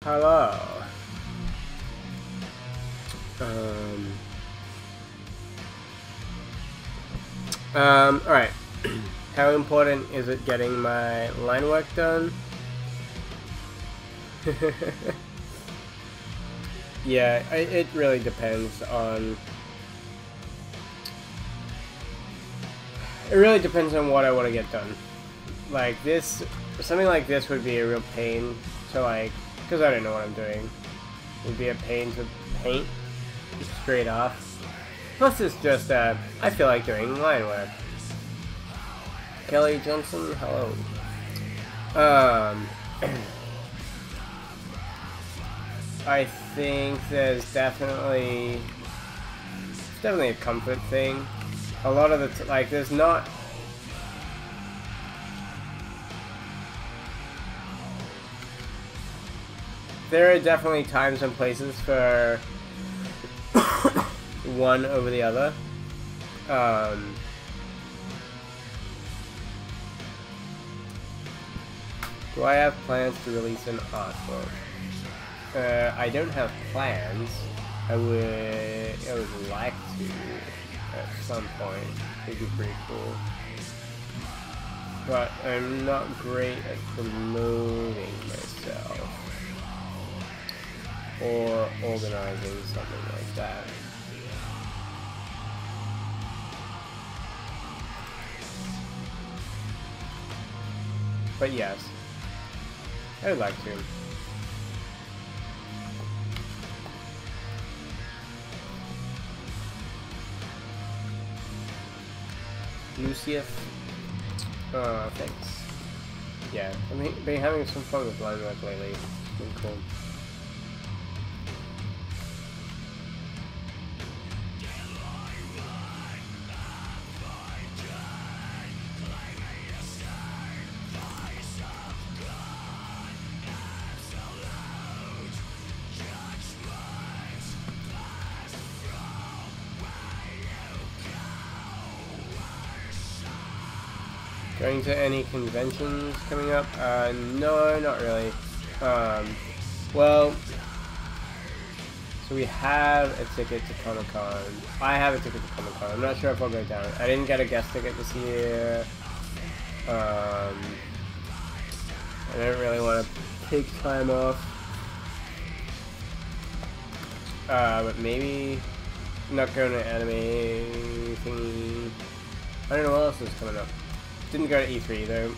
Hello. Alright. How important is it getting my line work done? Yeah, it really depends on... It really depends on what I want to get done. Like this, something like this would be a real pain to like, because I don't know what I'm doing. It would be a pain to paint straight off. Plus it's just, I feel like doing line work. Kelly Johnson, hello. I think there's definitely a comfort thing. A lot of the like, there's not. There are definitely times and places for one over the other. Do I have plans to release an artwork? I don't have plans. I would like to at some point. It'd be pretty cool. But I'm not great at promoting myself or organizing something like that. But yes, I would like to. Lucius, thanks. Yeah, I've been having some fun with line work lately. It's been cool. Going to any conventions coming up? No, not really. Well, so we have a ticket to Comic-Con. I have a ticket to Comic-Con. I'm not sure if I'll go down. I didn't get a guest ticket this year. I don't really want to take time off. But maybe I'm not going to anime thingy. I don't know what else is coming up. Didn't go to E3 though.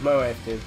My wife did.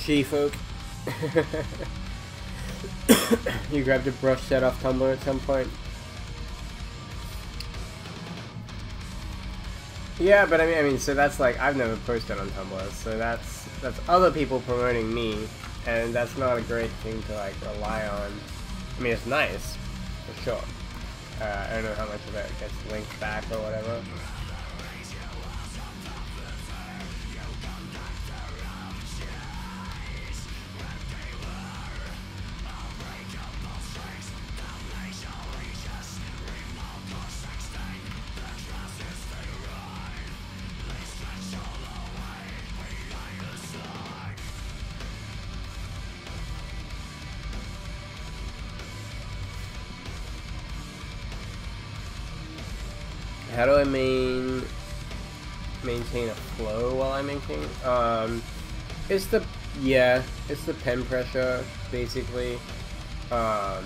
She-folk. You grabbed a brush set off Tumblr at some point? Yeah, but I mean, so that's like, I've never posted on Tumblr, so that's other people promoting me, and that's not a great thing to like rely on. I mean, it's nice, for sure. I don't know how much of it gets linked back or whatever. How do I maintain a flow while I'm inking? It's the pen pressure basically. I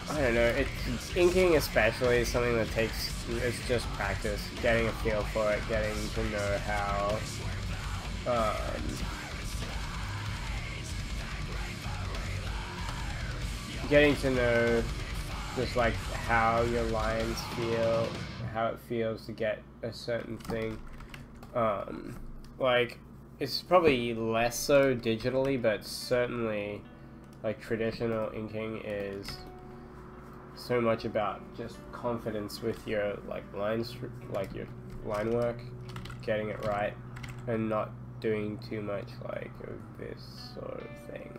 don't know. It's inking especially is something that takes. It's just practice, getting a feel for it, getting to know how. Getting to know just like how your lines feel, how it feels to get a certain thing. Like it's probably less so digitally, but certainly like traditional inking is so much about just confidence with your like lines, like your line work, getting it right, and not doing too much like of this sort of thing.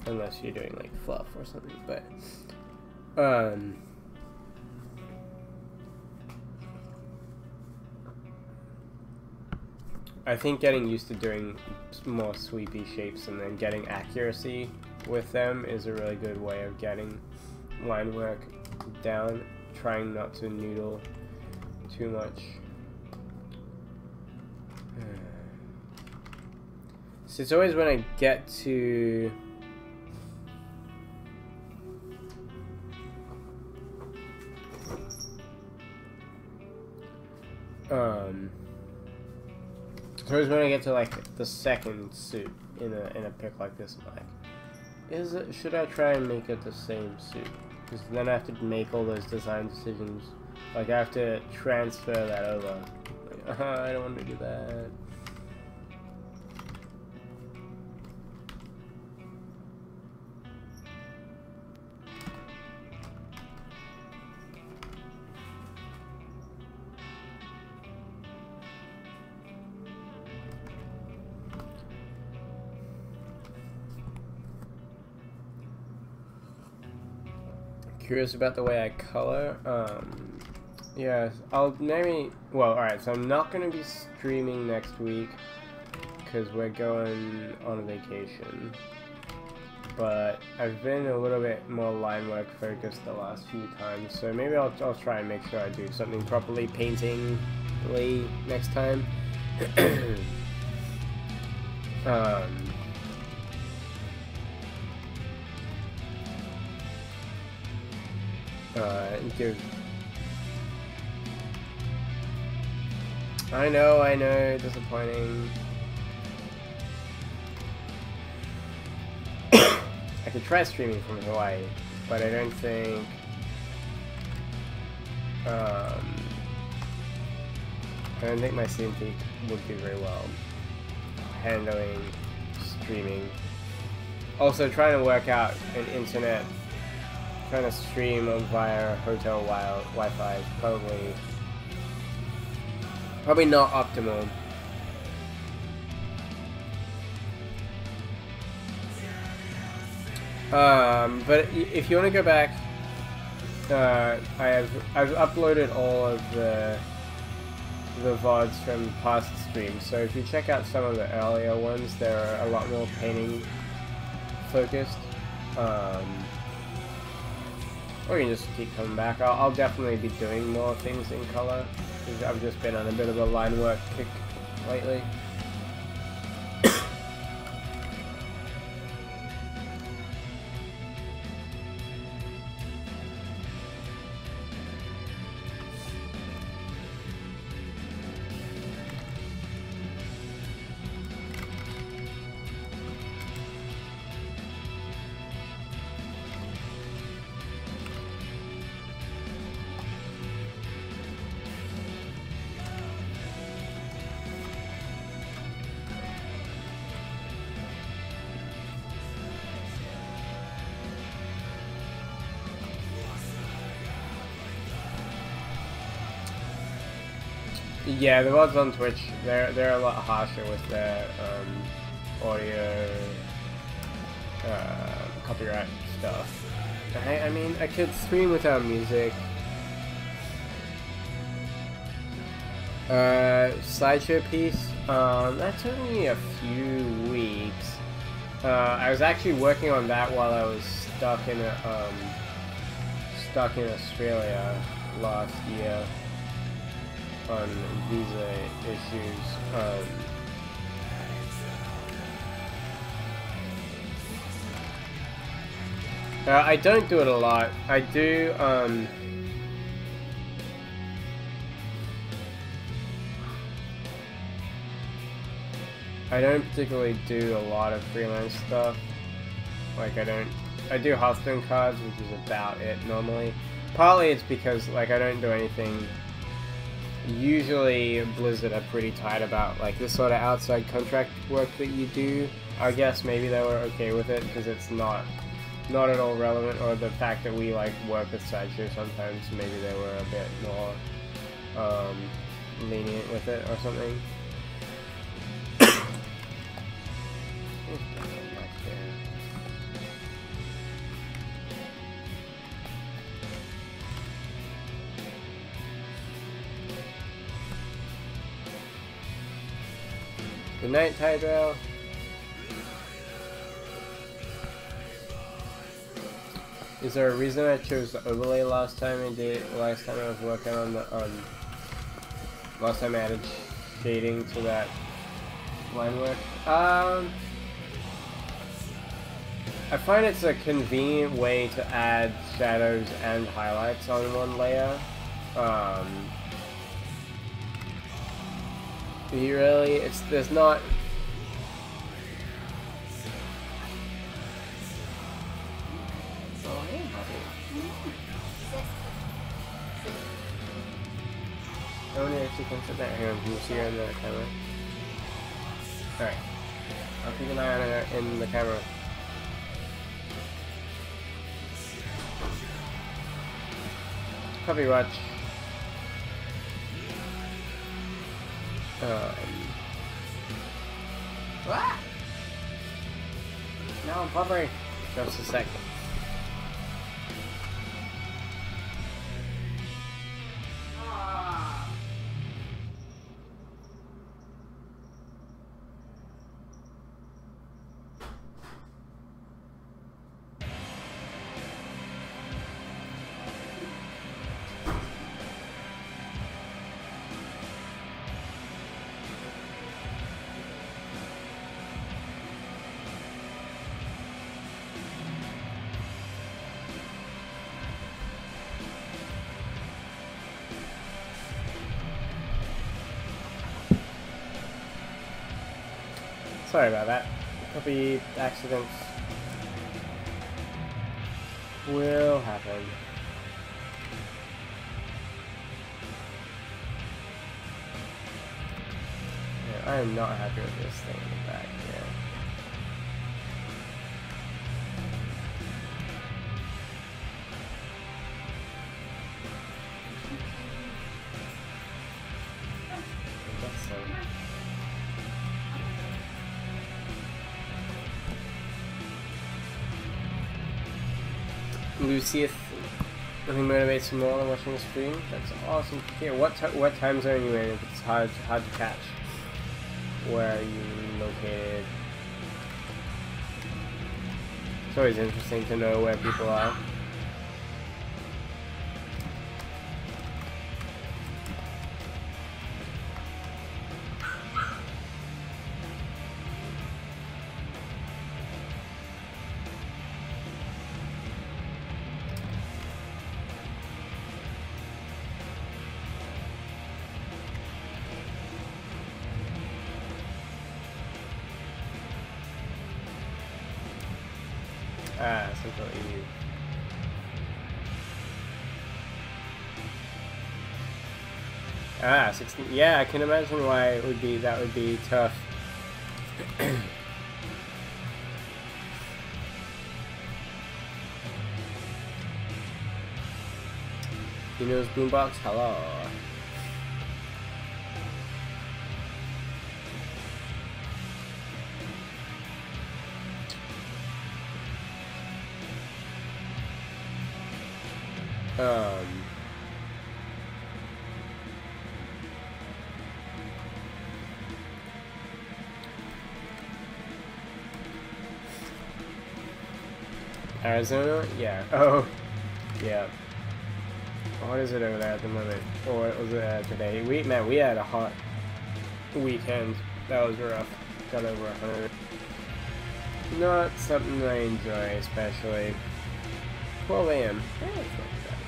Unless you're doing like fluff or something, but I think getting used to doing more sweepy shapes and then getting accuracy with them is a really good way of getting line work down, trying not to noodle too much. So it's always when I get to it's always when I get to like the second suit in a pick like this, I'm like, should I try and make it the same suit? Because then I have to make all those design decisions. Like I have to transfer that over. Like, I don't want to do that. Curious about the way I color. Yeah, I'll maybe. Well, alright, so I'm not going to be streaming next week because we're going on a vacation. But I've been a little bit more line work focused the last few times, so maybe I'll try and make sure I do something properly paintingly next time. I know, disappointing. I could try streaming from Hawaii, but I don't think my CMP would do very well handling streaming. Also, trying to work out an internet, trying to stream via hotel Wi-Fi is probably not optimal. But if you want to go back, I've uploaded all of the VODs from past streams. So if you check out some of the earlier ones, they're a lot more painting focused. Or you can just keep coming back. I'll definitely be doing more things in color, because I've just been on a bit of a line work kick lately. Yeah, the VODs on Twitch, they're a lot harsher with their audio copyright stuff. I mean, I could stream without music. Slideshow piece, that took me a few weeks. I was actually working on that while I was stuck in Australia last year on visa issues. I don't do it a lot. I do, I don't particularly do a lot of freelance stuff. Like, I do Hearthstone cards, which is about it normally. Partly it's because, like, I don't do anything. Usually Blizzard are pretty tight about, like, this sort of outside contract work that you do. I guess maybe they were okay with it because it's not at all relevant, or the fact that we, like, work with Sideshow sometimes, maybe they were a bit more lenient with it or something. Good night, Tydrell. Is there a reason I chose the overlay last time I was working on the last time I added shading to that line work? I find it's a convenient way to add shadows and highlights on one layer. There's not. Oh, hey, Bobby. I wonder if she can sit there. Hang on, can you see her in the camera? Alright. I'll keep an eye on her in the camera. Puppy watch. What? No, puppy. Just a sec. Sorry about that. Puppy accidents will happen. Yeah, I am not happy with this thing in the back here. Lucius, nothing motivates you more than watching the stream. That's awesome to hear. What time zone are you in? If it's hard to catch. Where are you located? It's always interesting to know where people are. Central EU. Ah, 16. Yeah, I can imagine why it would be. That would be tough. He knows Boombox. Hello. Arizona? Yeah. Oh, yeah. What is it over there at the moment? Or what was it today? We had a hot weekend. That was rough. Got over 100. Not something I enjoy, especially. 12 a.m. Yeah, it's not bad.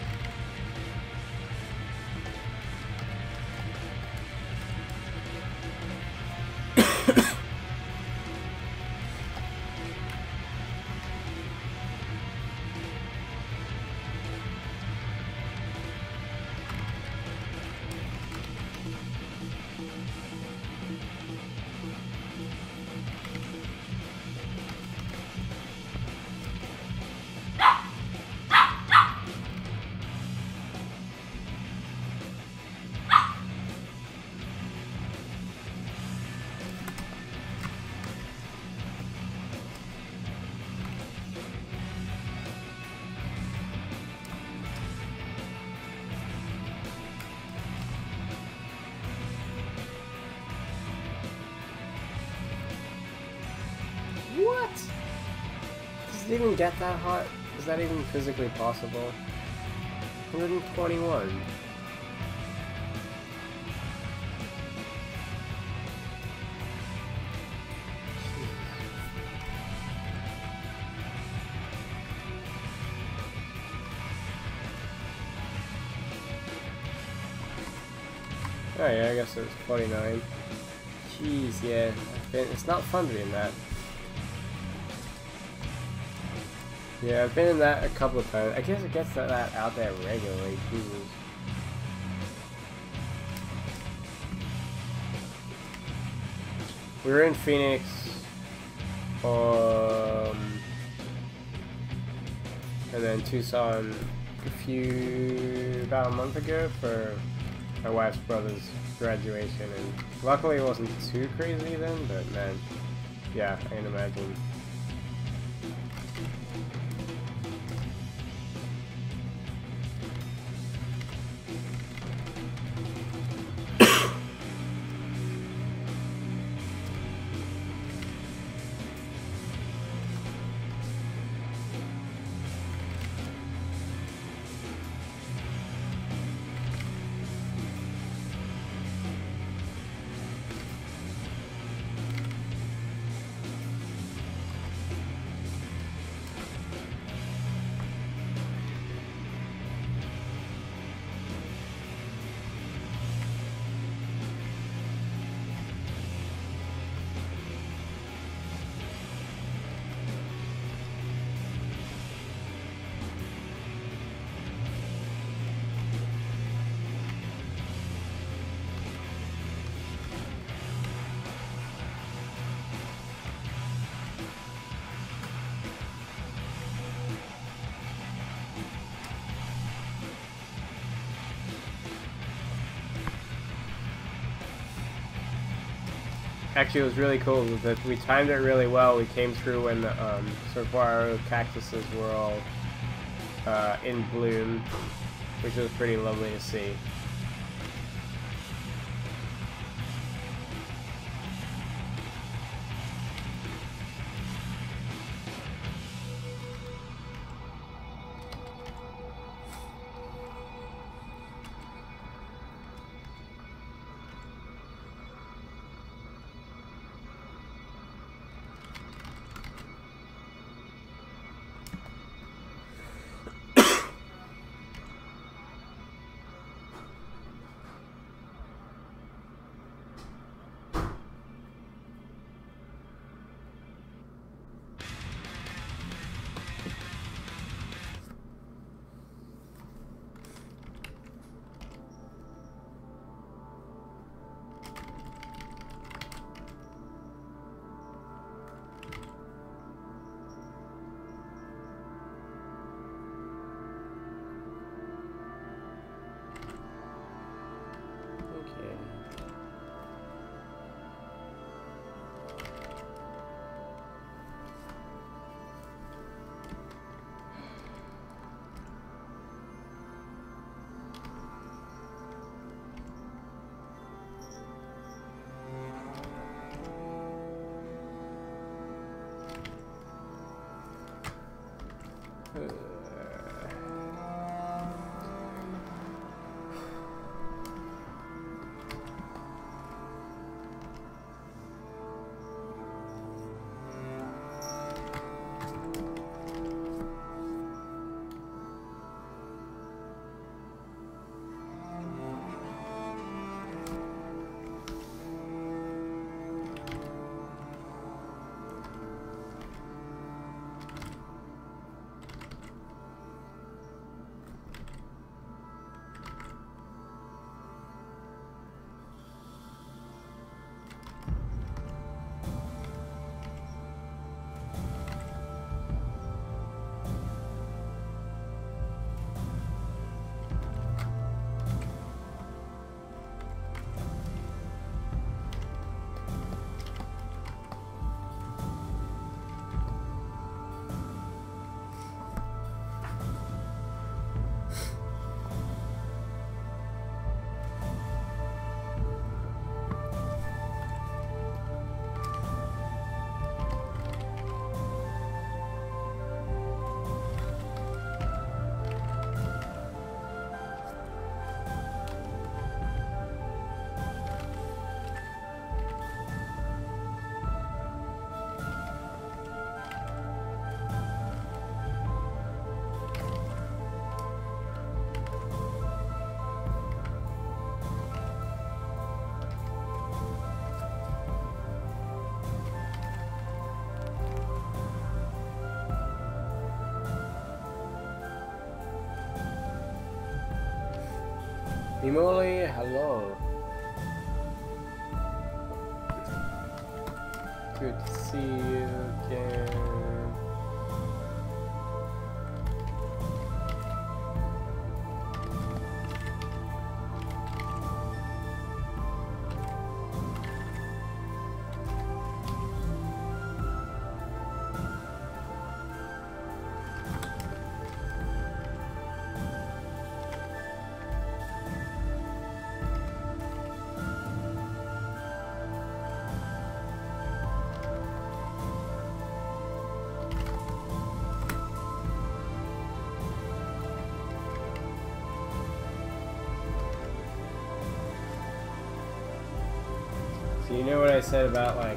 What? Does it even get that hot? Is that even physically possible? 121. Oh yeah, I guess it was 49. Jeez, yeah. It's not fun doing that. Yeah, I've been in that a couple of times. I guess it gets that out there regularly. Jesus. We were in Phoenix and then Tucson about a month ago for my wife's brother's graduation, and luckily it wasn't too crazy then, but man, yeah, I can imagine. Actually, it was really cool that we timed it really well. We came through when the saguaro cactuses were all in bloom, which was pretty lovely to see. Emily, hello. Good to see you again. So you know what I said about like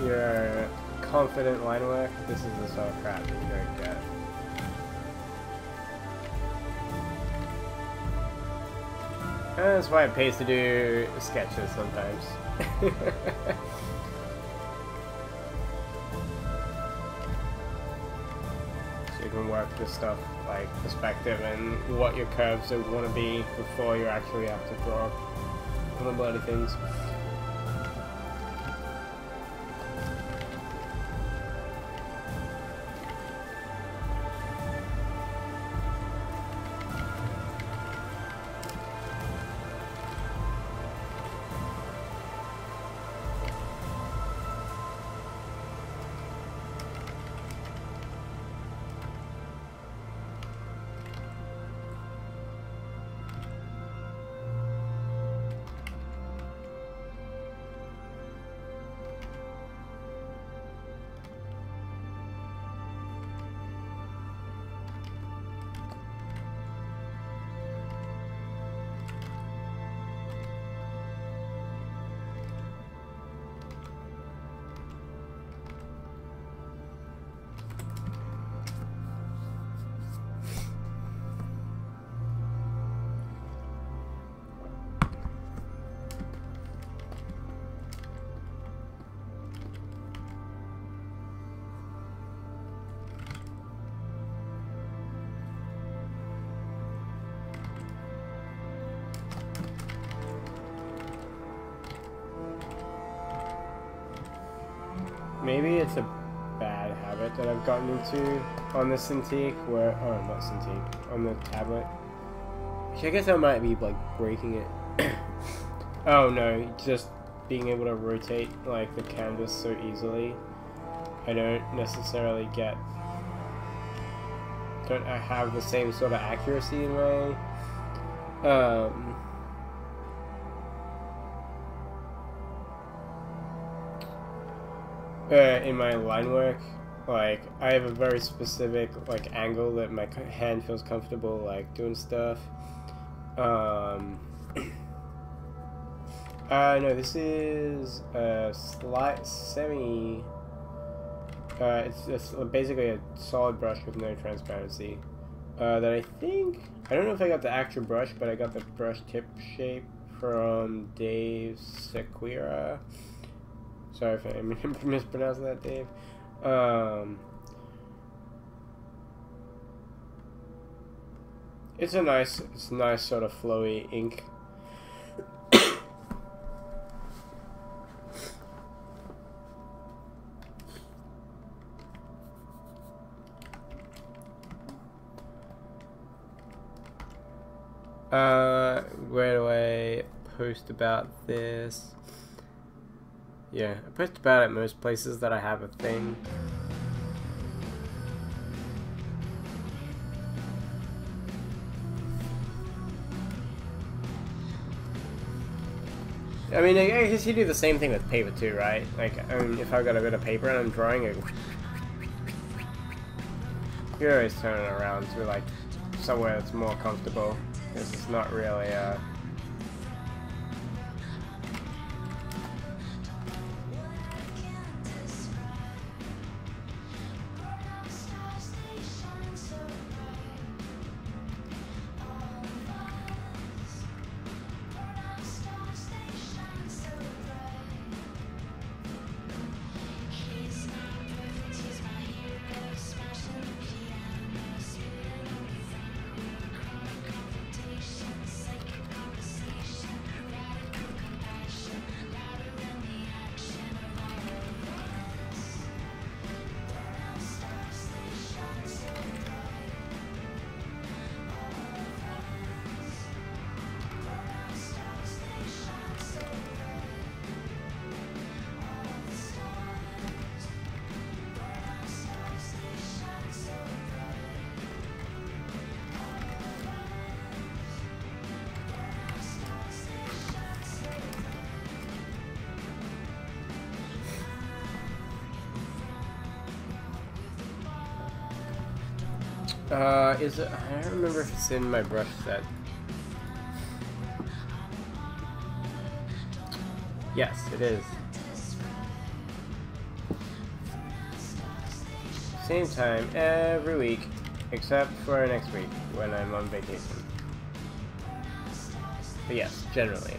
your confident line work? This is the sort of crap that you don't get. And that's why it pays to do sketches sometimes. So you can work this stuff like perspective and what your curves would want to be before you actually have to draw all the bloody things. Maybe it's a bad habit that I've gotten into on the Cintiq, where, oh, not Cintiq, on the tablet. Which I guess I might be, like, breaking it. Oh no, just being able to rotate, like, the canvas so easily. I don't necessarily get, don't I have the same sort of accuracy in my, in my line work. Like, I have a very specific, like, angle that my hand feels comfortable, like, doing stuff. No, this is a slight semi, it's basically a solid brush with no transparency. That I think, I don't know if I got the actual brush, but I got the brush tip shape from Dave Sequeira. Sorry if I mispronounced that, Dave. It's nice sort of flowy ink. Where do I post about this? Yeah, I post about it most places that I have a thing. I mean, I guess you do the same thing with paper too, right? Like, if I've got a bit of paper and I'm drawing it, you're always turning it around to, like, somewhere that's more comfortable. Because it's not really, Is it? I don't remember if it's in my brush set. Yes, it is. Same time every week, except for next week when I'm on vacation. But yes, generally.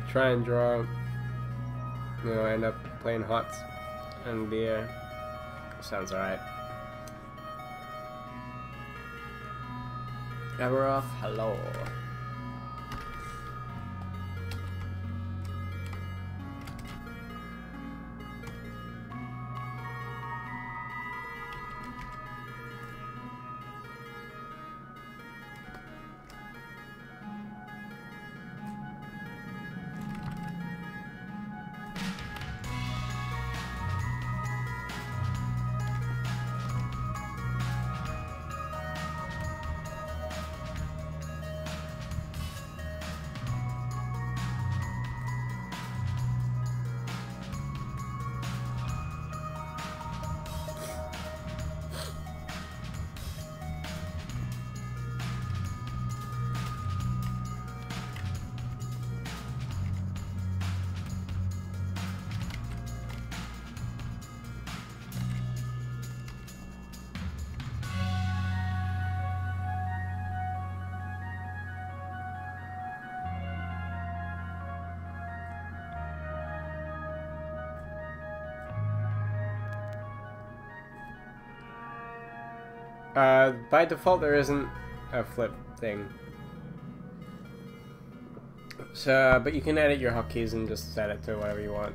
Try and draw, you know, end up playing hots and beer. Sounds alright. Everoff, hello. By default, there isn't a flip thing. So, but you can edit your hotkeys and just set it to whatever you want.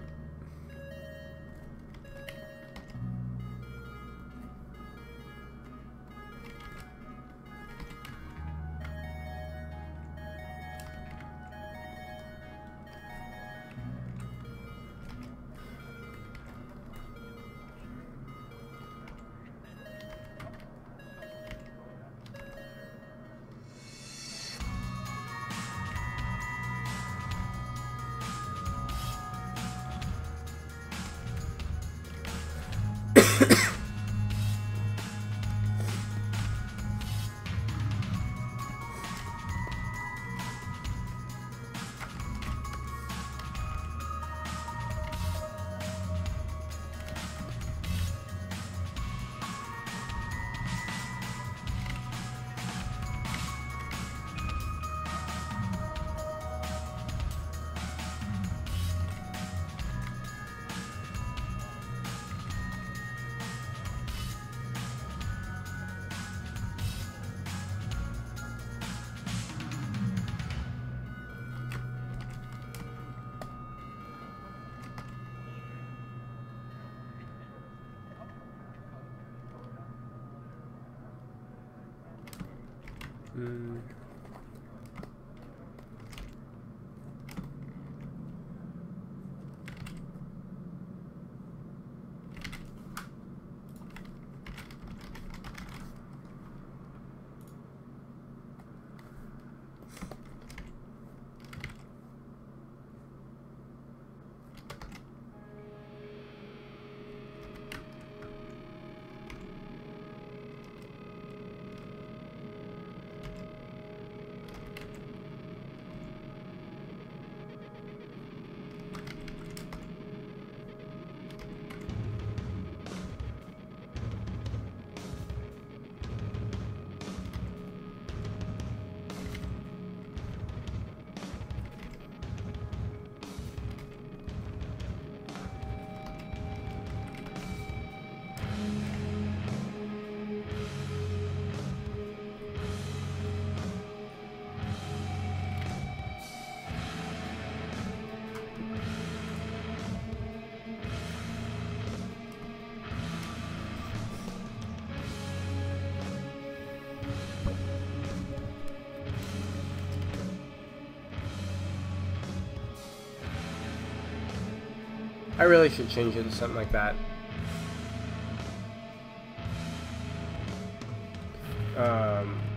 I really should change it to something like that.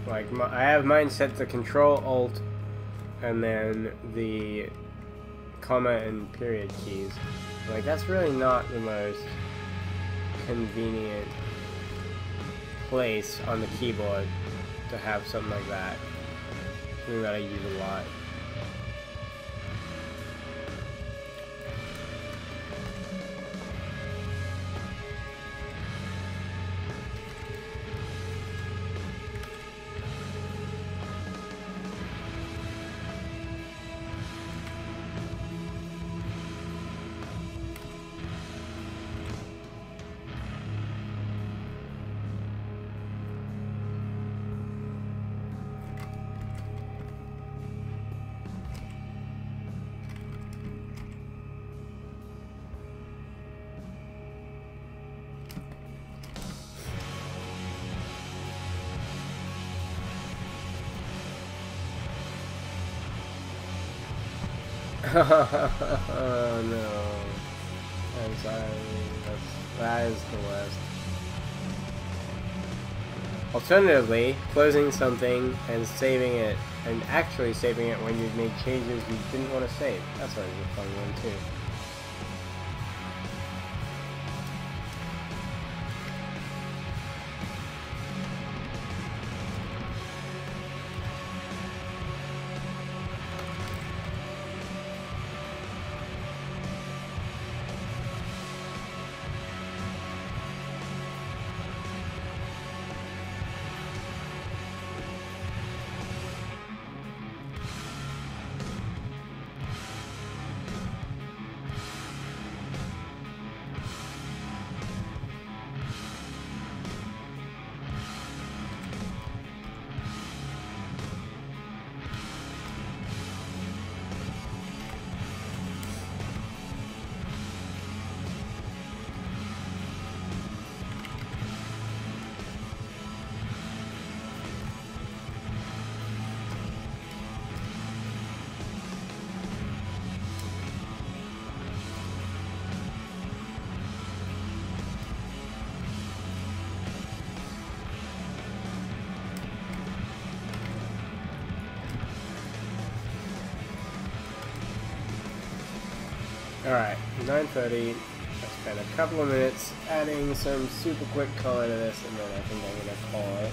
Like I have mine set to Control Alt and then the comma and period keys. Like that's really not the most convenient place on the keyboard to have something like that. Something that I use a lot. Oh no. I'm sorry. That is the worst. Alternatively, closing something and saving it, and actually saving it when you've made changes you didn't want to save. That's always a fun one too. Alright, 9:30. I spent a couple of minutes adding some super quick color to this, and then I think I'm going to call it.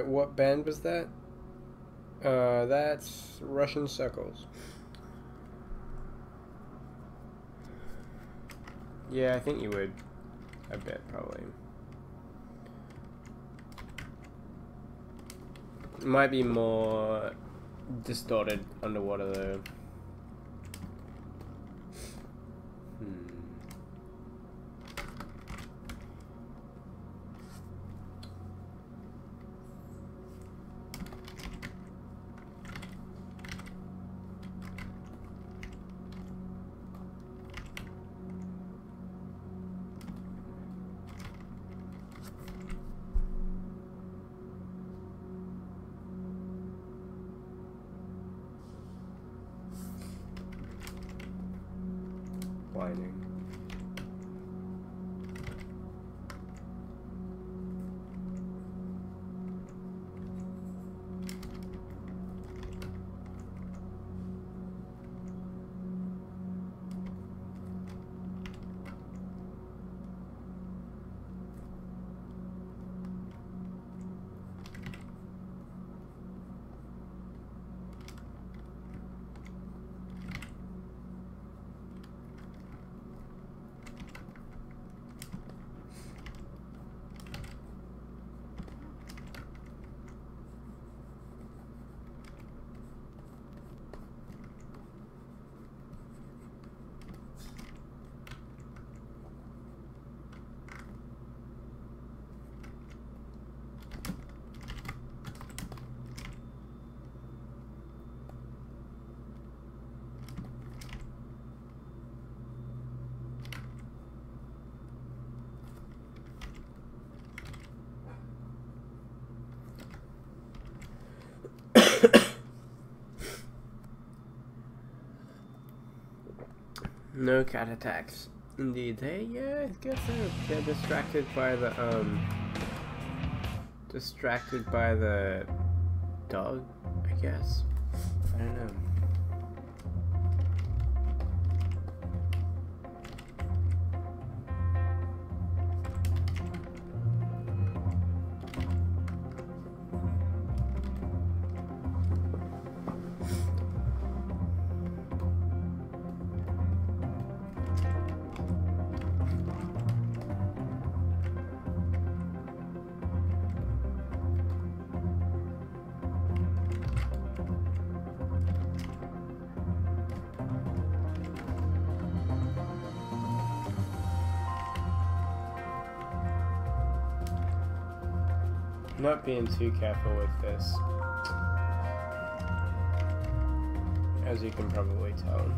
What band was that? That's Russian Circles. Yeah, I think you would. I bet, probably. It might be more distorted underwater, though. Whining. No cat attacks. Indeed. Hey, yeah, I guess they're distracted by the dog, I guess. I don't know. Not being too careful with this, as you can probably tell.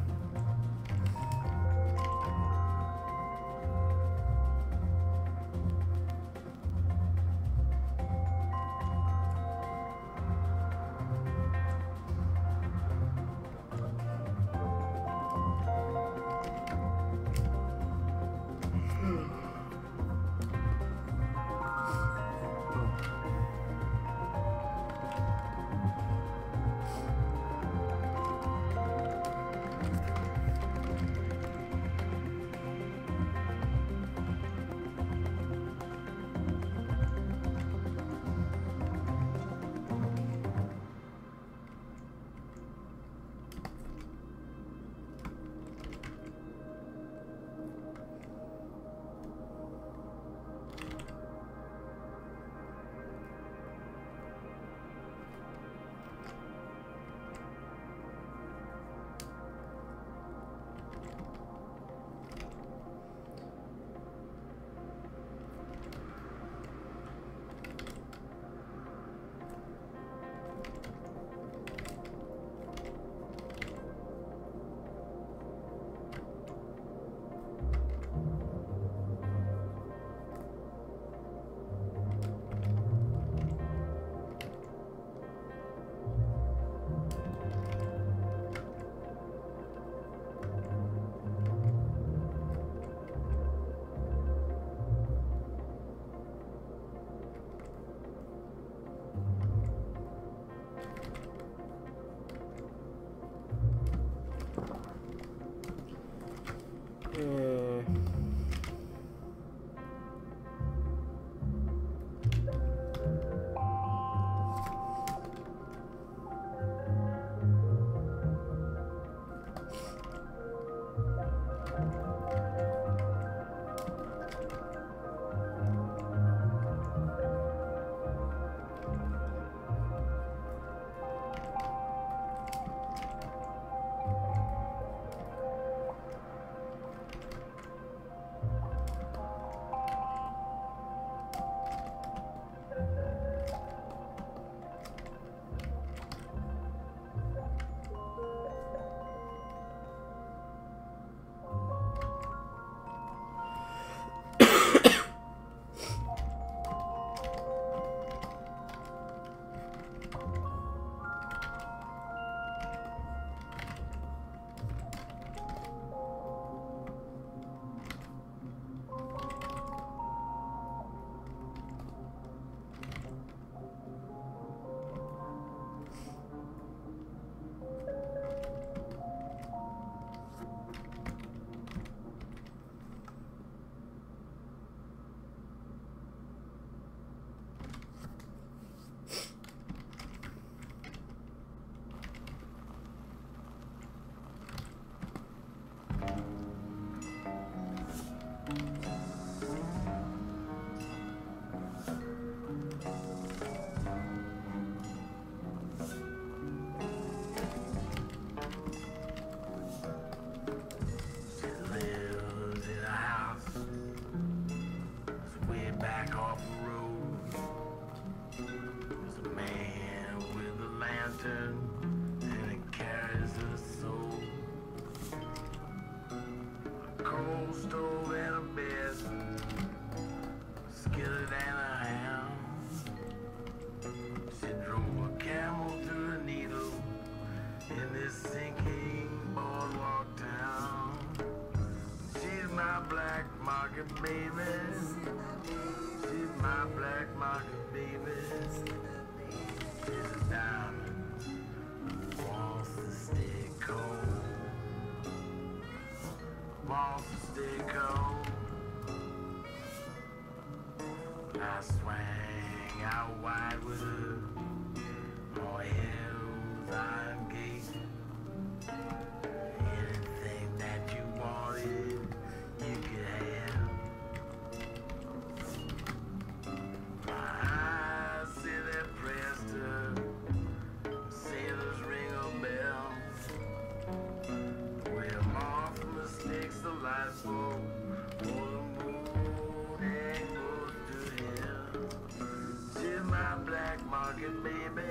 market baby.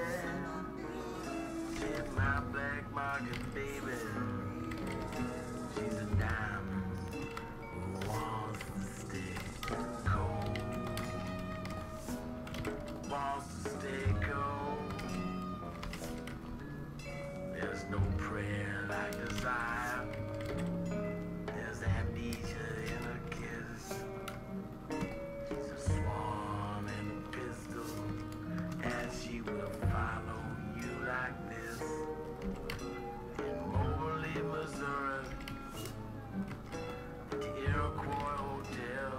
She's my black market baby. She's a diamond who wants to stay cold. Wants to stay cold. There's no prayer like desire. There's amnesia in a kiss. She's a swan and a pistol, and she will follow you like this. In Moberly, Missouri, at the Iroquois Hotel,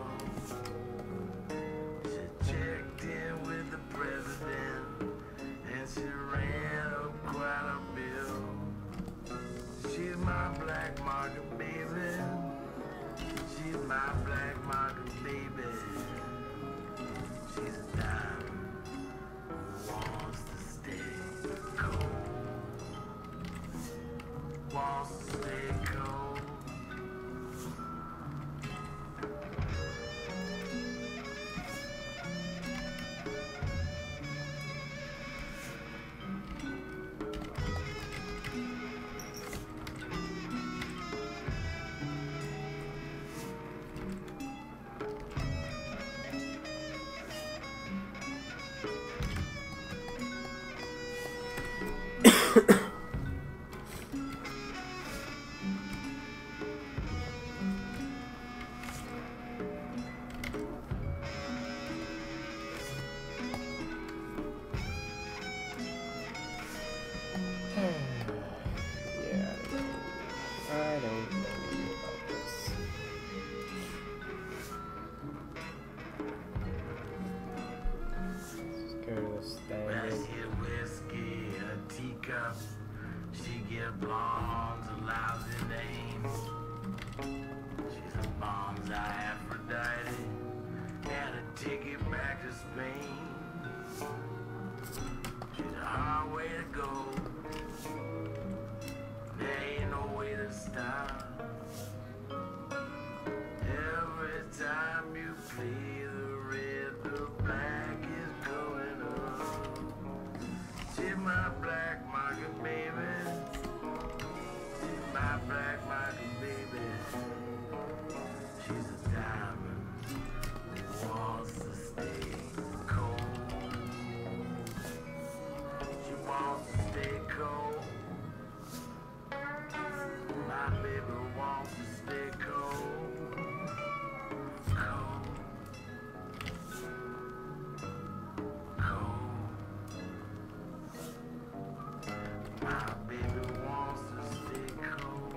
she checked in with the president, and she ran up quite a bill. She's my black market baby. She's my black market baby. She's a diamond who wants to stay cold. Wants to stay cold. She give blondes a lousy name. She's a bonsai Aphrodite and a ticket back to Spain. She's a hard way to go. There ain't no way to stop. Every time you play the red, the black is going up. She's my black market baby. She's my black market baby. She's a diamond who wants to stay cold. She wants to stay cold. My baby wants to stay cold. Cold. Cold. My baby wants to stay cold.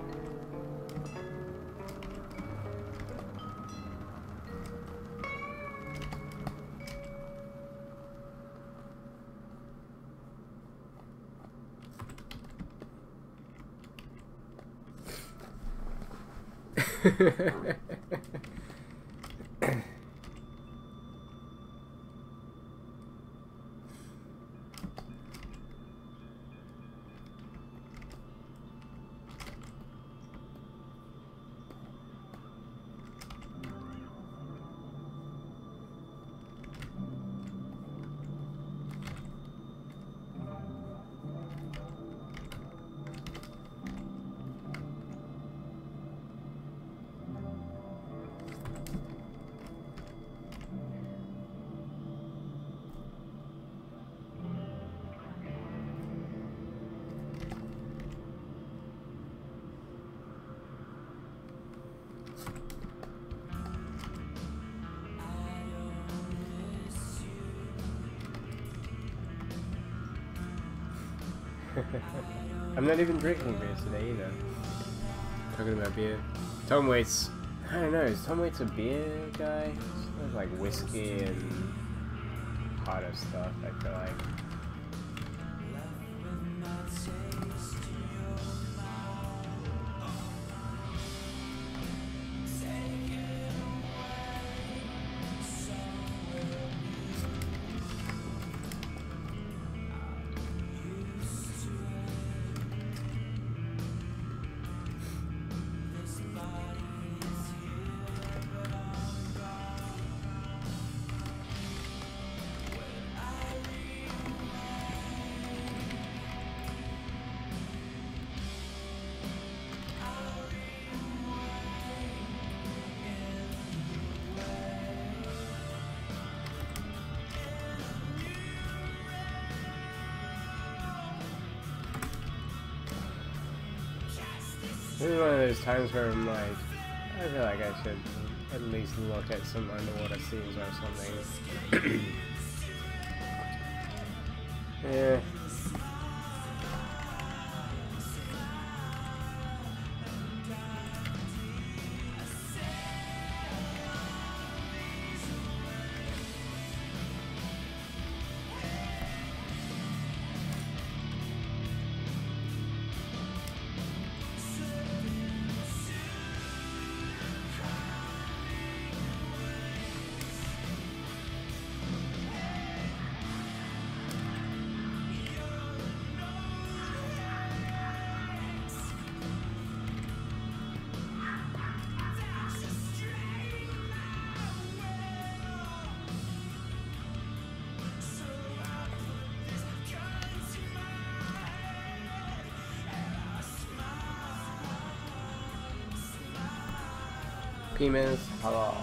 I'm not even drinking beer today either. Talking about beer. Tom Waits. I don't know, is Tom Waits a beer guy? He smells like whiskey and harder stuff, I feel like. This is one of those times where I'm like, I feel like I should at least look at some underwater scenes or something. Yeah. P-Miss, hello.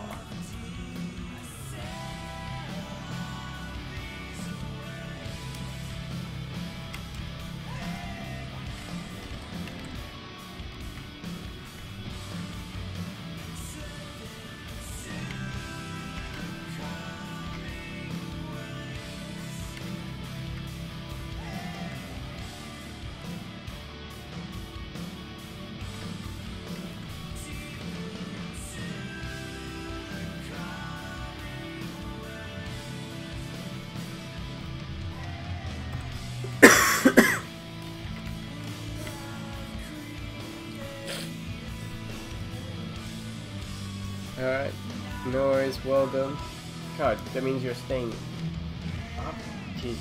Alright, no worries, well done. God, that means you're staying up. Jeez.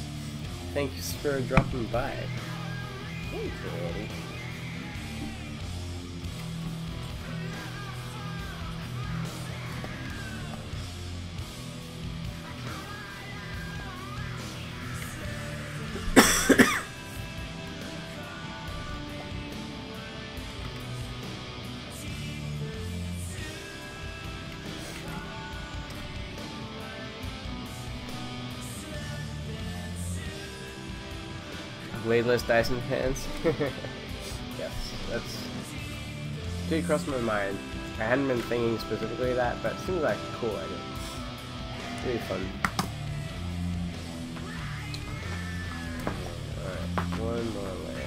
Thanks for dropping by. Thanks, already. Bladeless Dyson fans? Yes, that's did cross my mind. I hadn't been thinking specifically that, but it seems like a cool idea. Really fun. Alright, one more layer.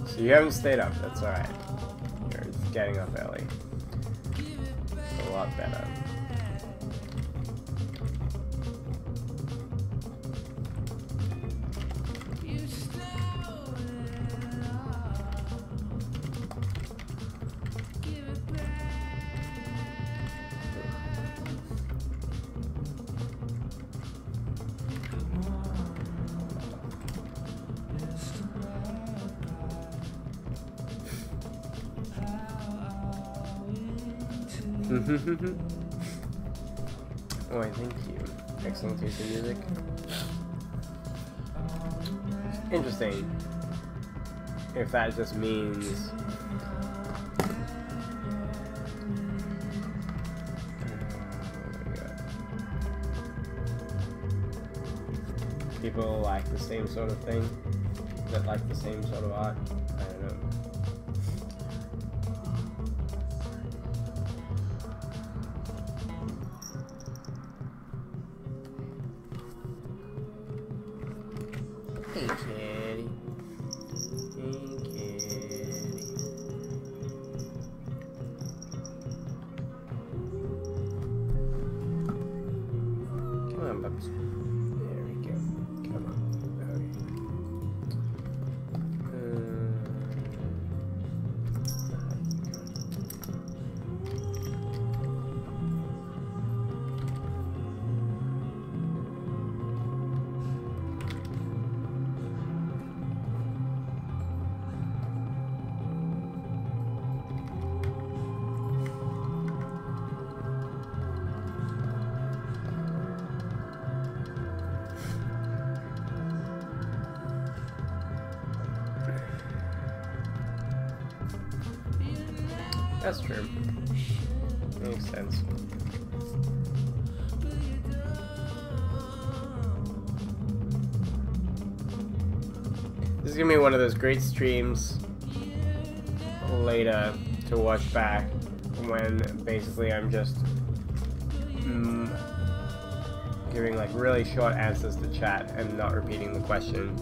So you haven't stayed up, that's alright. You're getting up early. It's a lot better. Oh, thank you. Excellent taste in music. Interesting. If that just means people like the same sort of thing, that like the same sort of art. I Hey, kitty. Hey, kitty. Come on, pups. There we go. Come on. That's true. Makes sense. This is gonna be one of those great streams later to watch back when basically I'm just giving like really short answers to chat and not repeating the question.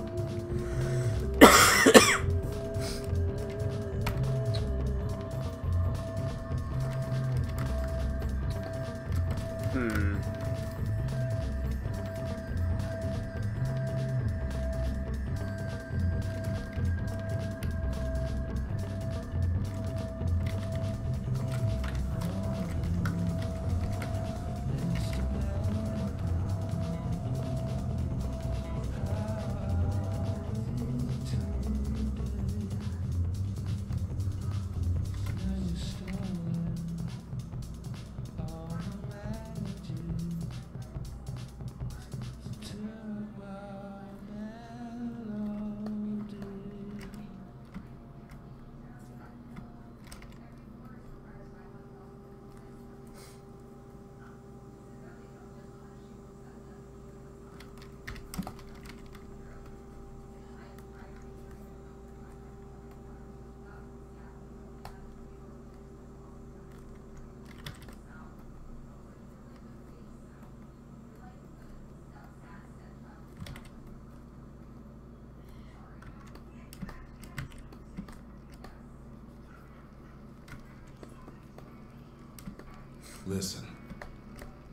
Listen,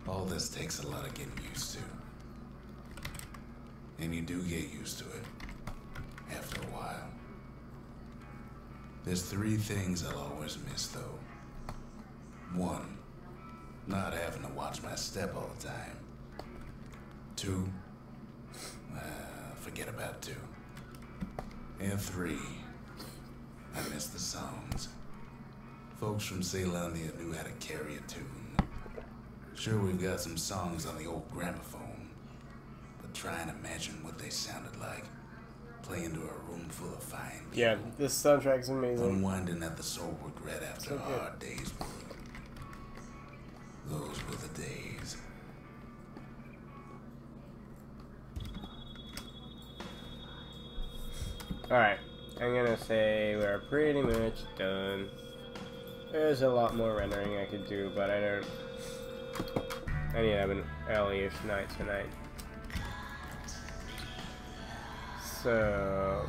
all this takes a lot of getting used to. And you do get used to it after a while. There's 3 things I'll always miss though. 1, not having to watch my step all the time. 2, forget about 2. And 3, I miss the songs. Folks from Ceylondia knew how to carry a tune. Sure, we've got some songs on the old gramophone, but try and imagine what they sounded like, playing to a room full of fine people. Yeah, this soundtrack's amazing. Unwinding at the soul regret after a hard day's work. Those were the days. Alright, I'm gonna say we're pretty much done. There's a lot more rendering I could do, but I need to have an early-ish night tonight. So,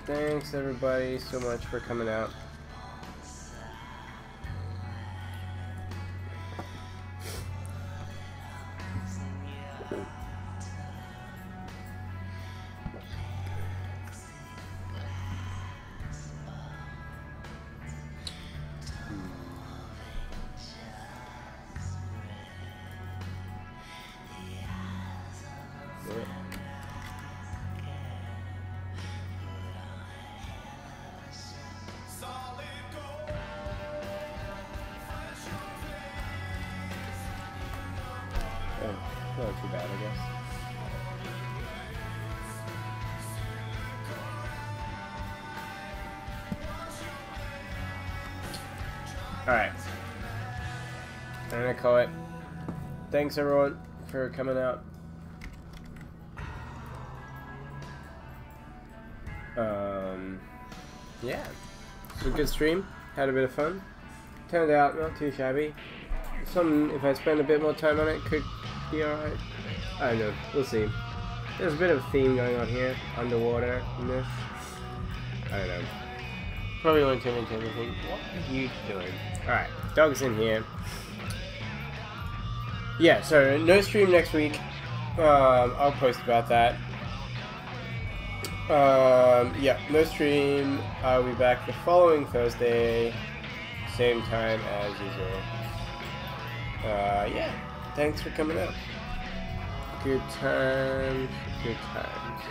thanks everybody so much for coming out. Not too bad, I guess. Alright. I'm gonna call it. Thanks everyone for coming out. Yeah. It was a good stream. Had a bit of fun. Turned out not too shabby. If I spend a bit more time on it, could be alright. I don't know. We'll see. There's a bit of a theme going on here, underwater in this. I don't know. Probably won't turn into anything. What are you doing? Alright, dog's in here. Yeah, so no stream next week. I'll post about that. Yeah, no stream. I'll be back the following Thursday, same time as usual. Yeah, thanks for coming out. Good times, good times.